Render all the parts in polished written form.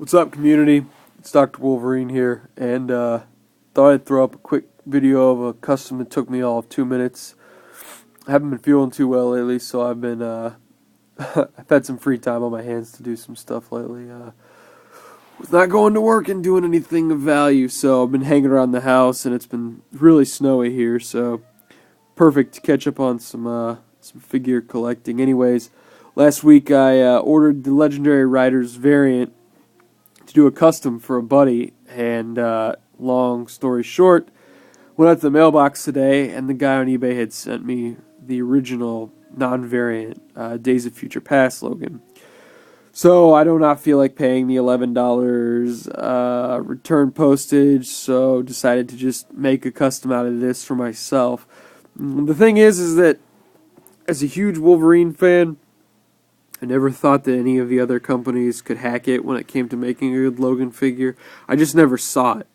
What's up, community? It's Dr. Wolverine here, and thought I'd throw up a quick video of a custom that took me all of 2 minutes. I haven't been feeling too well lately, so I've been I've had some free time on my hands to do some stuff lately. Was not going to work and doing anything of value, so I've been hanging around the house, and it's been really snowy here, so perfect to catch up on some figure collecting. Anyways, last week I ordered the Legendary Riders variant to do a custom for a buddy, and long story short, went out to the mailbox today, and the guy on eBay had sent me the original non-variant Days of Future Past Logan. So I do not feel like paying the $11 return postage, so decided to just make a custom out of this for myself. The thing is that as a huge Wolverine fan, I never thought that any of the other companies could hack it when it came to making a good Logan figure. I just never saw it.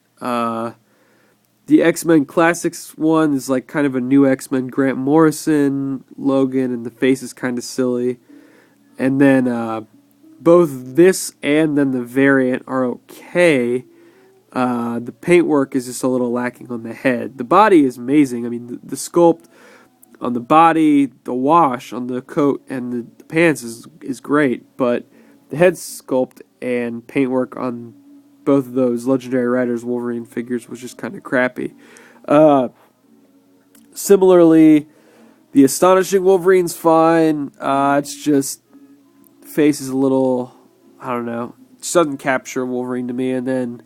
The X-Men Classics one is like kind of a new X-Men Grant Morrison Logan, and the face is kind of silly. And then both this and then the variant are okay. The paintwork is just a little lacking on the head. The body is amazing. I mean, the sculpt on the body, the wash on the coat, and the pants is great, but the head sculpt and paintwork on both of those Legendary Riders Wolverine figures was just kind of crappy. Similarly, the Astonishing Wolverine's fine. It's just face is a little, I don't know, it doesn't capture Wolverine to me. And then,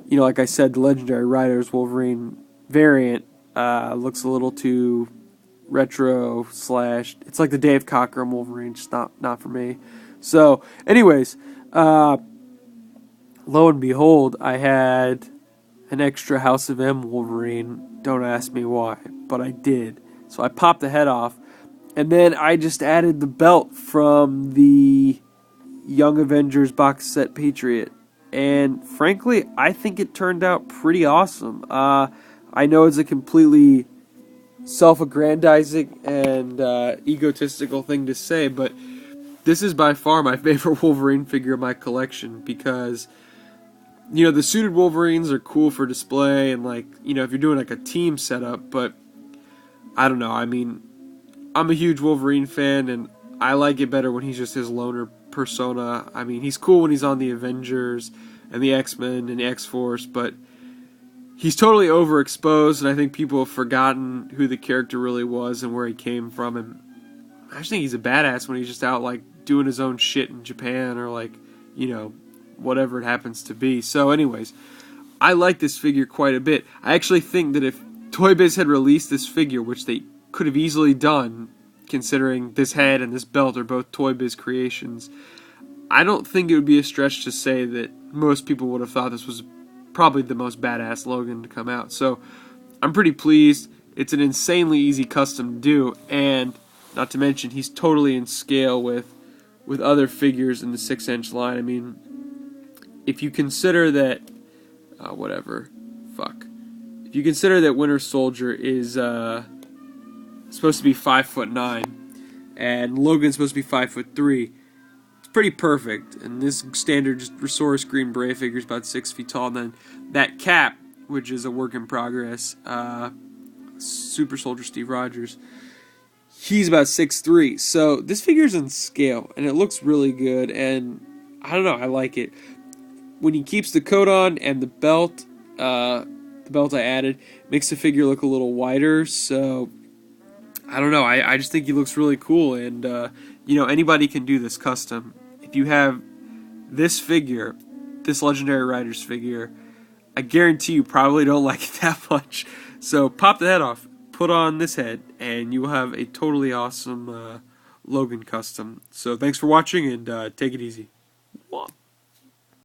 like I said, the Legendary Riders Wolverine variant looks a little too retro / it's like the Dave Cockrum Wolverine, just not for me. So anyways, lo and behold, I had an extra House of M Wolverine. Don't ask me why, but I did. So I popped the head off, and then I just added the belt from the Young Avengers box set Patriot, and frankly I think it turned out pretty awesome. I know it's a completely self-aggrandizing and egotistical thing to say, but this is by far my favorite Wolverine figure in my collection because, the suited Wolverines are cool for display and, if you're doing a team setup, but I don't know. I mean, I'm a huge Wolverine fan, and I like it better when he's just his loner persona. I mean, he's cool when he's on the Avengers and the X-Men and the X-Force, but he's totally overexposed, and I think people have forgotten who the character really was and where he came from. And I just think he's a badass when he's just out, doing his own shit in Japan or, whatever it happens to be. So, anyways, I like this figure quite a bit. I actually think that if Toy Biz had released this figure, which they could have easily done, considering this head and this belt are both Toy Biz creations, I don't think it would be a stretch to say that most people would have thought this was probably the most badass Logan to come out. So I'm pretty pleased. It's an insanely easy custom to do, and not to mention he's totally in scale with other figures in the 6-inch line. I mean, if you consider that if you consider that Winter Soldier is supposed to be 5'9", and Logan's supposed to be 5'3", pretty perfect. And this standard Resource Green Beret figure is about 6 feet tall. And then that Cap, which is a work in progress, Super Soldier Steve Rogers, he's about 6'3". So this figure's in scale, and it looks really good. And I don't know, I like it. When he keeps the coat on and the belt I added, makes the figure look a little wider. So I don't know, I just think he looks really cool. And anybody can do this custom. If you have this figure, this Legendary Riders figure, I guarantee you probably don't like it that much. So pop the head off, put on this head, and you will have a totally awesome Logan custom. So thanks for watching, and take it easy.